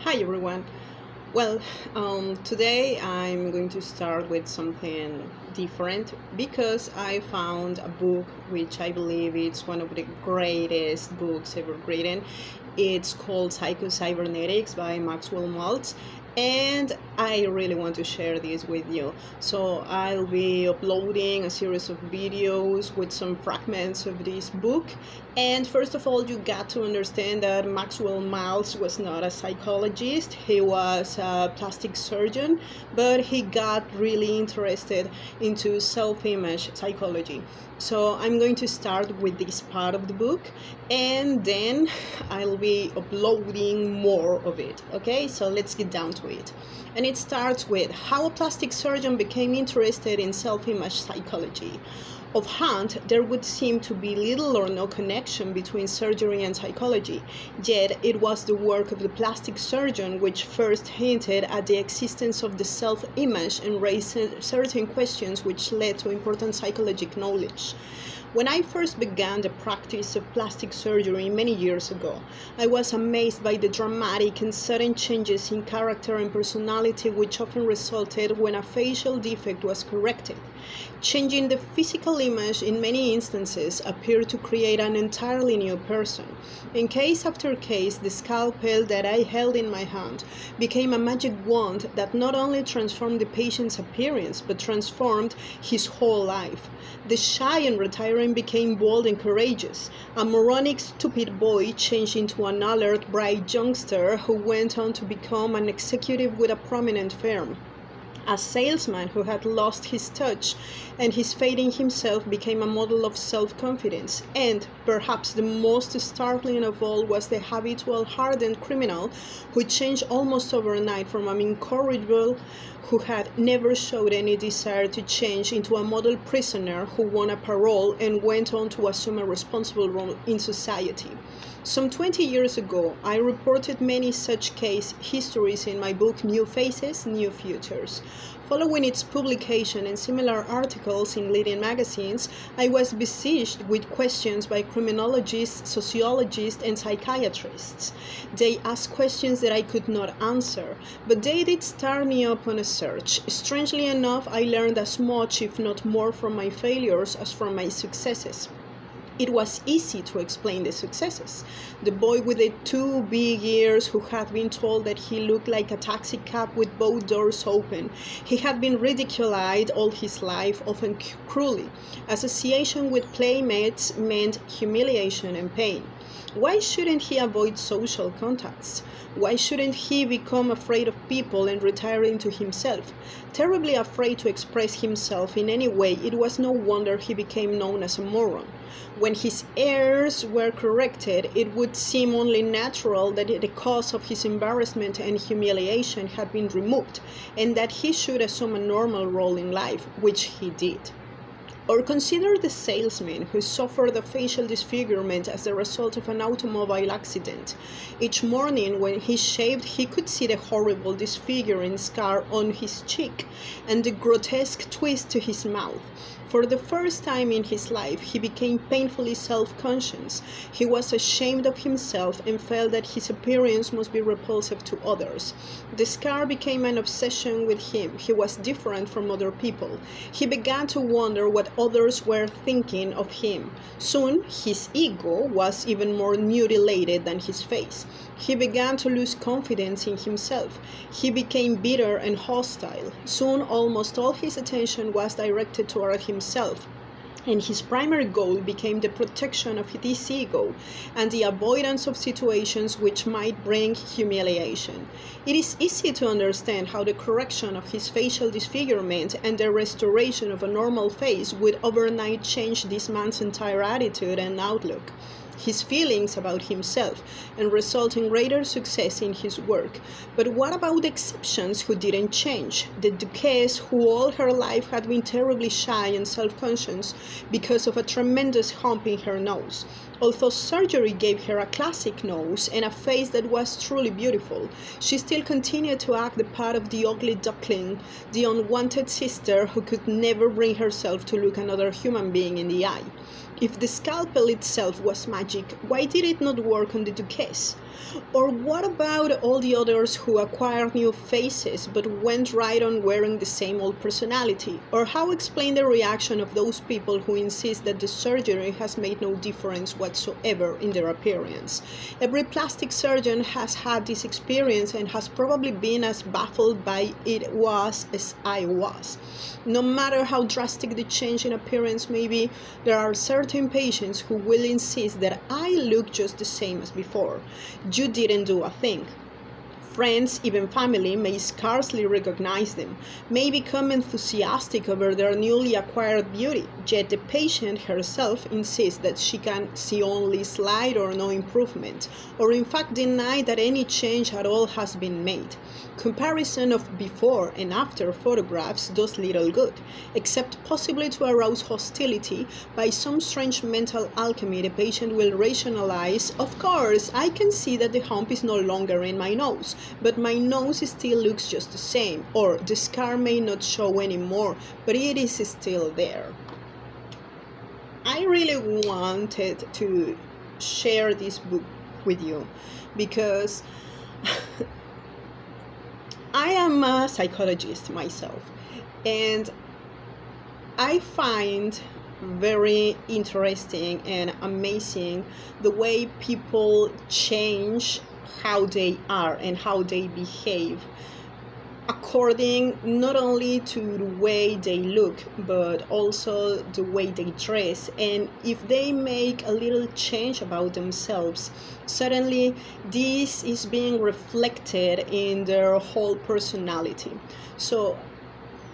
Hi everyone. Well, today I'm going to start with something different because I found a book which I believe it's one of the greatest books ever written. It's called Cybernetics by Maxwell Maltz, and I really want to share this with you. So I'll be uploading a series of videos with some fragments of this book. And first of all, you got to understand that Maxwell Maltz was not a psychologist. He was a plastic surgeon, but he got really interested into self-image psychology. So I'm going to start with this part of the book, and then I'll be uploading more of it. Okay, so let's get down to it. And it starts with how a plastic surgeon became interested in self-image psychology. Offhand, there would seem to be little or no connection between surgery and psychology, yet it was the work of the plastic surgeon which first hinted at the existence of the self-image and raised certain questions which led to important psychological knowledge. When I first began the practice of plastic surgery many years ago, I was amazed by the dramatic and sudden changes in character and personality which often resulted when a facial defect was corrected. Changing the physical image in many instances appeared to create an entirely new person. In case after case, the scalpel that I held in my hand became a magic wand that not only transformed the patient's appearance, but transformed his whole life. The shy and retiring became bold and courageous. A moronic, stupid boy changed into an alert, bright youngster who went on to become an executive with a prominent firm. A salesman who had lost his touch and his faith in himself became a model of self-confidence. And perhaps the most startling of all was the habitual hardened criminal who changed almost overnight from an incorrigible who had never showed any desire to change into a model prisoner who won a parole and went on to assume a responsible role in society. Some 20 years ago, I reported many such case histories in my book New Faces, New Futures. Following its publication and similar articles in leading magazines, I was besieged with questions by criminologists, sociologists, and psychiatrists. They asked questions that I could not answer, but they did start me up on a search. Strangely enough, I learned as much, if not more, from my failures as from my successes. It was easy to explain the successes. The boy with the two big ears who had been told that he looked like a taxi cab with both doors open. He had been ridiculed all his life, often cruelly. Association with playmates meant humiliation and pain. Why shouldn't he avoid social contacts? Why shouldn't he become afraid of people and retire into himself? Terribly afraid to express himself in any way, it was no wonder he became known as a moron. When his errors were corrected, it would seem only natural that the cause of his embarrassment and humiliation had been removed, and that he should assume a normal role in life, which he did. Or consider the salesman who suffered a facial disfigurement as the result of an automobile accident. Each morning when he shaved, he could see the horrible disfiguring scar on his cheek and the grotesque twist to his mouth. For the first time in his life, he became painfully self-conscious. He was ashamed of himself and felt that his appearance must be repulsive to others. The scar became an obsession with him. He was different from other people. He began to wonder what others were thinking of him. Soon, his ego was even more mutilated than his face. He began to lose confidence in himself. He became bitter and hostile. Soon, almost all his attention was directed toward himself, and his primary goal became the protection of his ego and the avoidance of situations which might bring humiliation. It is easy to understand how the correction of his facial disfigurement and the restoration of a normal face would overnight change this man's entire attitude and outlook, his feelings about himself, and result in greater success in his work. But what about the exceptions who didn't change? The Duchess, who all her life had been terribly shy and self-conscious because of a tremendous hump in her nose. Although surgery gave her a classic nose and a face that was truly beautiful, she still continued to act the part of the ugly duckling, the unwanted sister who could never bring herself to look another human being in the eye. If the scalpel itself was magic, why did it not work on the Duchess? Or what about all the others who acquired new faces but went right on wearing the same old personality? Or how explain the reaction of those people who insist that the surgery has made no difference whatsoever in their appearance? Every plastic surgeon has had this experience and has probably been as baffled by it was as I was. No matter how drastic the change in appearance may be, there are certain patients who will insist that I look just the same as before. You didn't do a thing. Friends, even family, may scarcely recognize them, may become enthusiastic over their newly acquired beauty, yet the patient herself insists that she can see only slight or no improvement, or in fact deny that any change at all has been made. Comparison of before and after photographs does little good, except possibly to arouse hostility. By some strange mental alchemy, the patient will rationalize, of course, I can see that the hump is no longer in my nose, but my nose still looks just the same, or the scar may not show anymore, but it is still there. I really wanted to share this book with you because I am a psychologist myself, and I find very interesting and amazing the way people change how they are and how they behave according not only to the way they look but also the way they dress, and if they make a little change about themselves, suddenly this is being reflected in their whole personality. So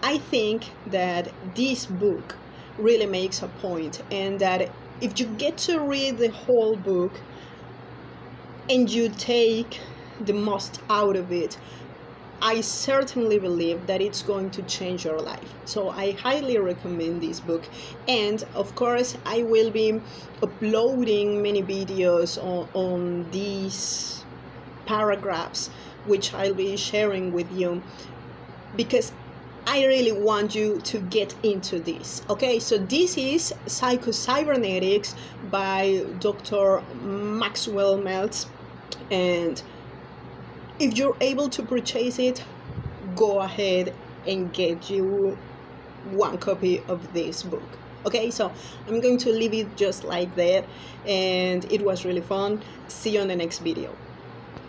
I think that this book really makes a point, and that if you get to read the whole book and you take the most out of it, I certainly believe that it's going to change your life. So I highly recommend this book. And of course, I will be uploading many videos on these paragraphs, which I'll be sharing with you, because I really want you to get into this. Okay, so this is Cybernetics by Dr. Maxwell Maltz. And if you're able to purchase it, go ahead and get you one copy of this book. Okay, so I'm going to leave it just like that, and it was really fun. See you on the next video.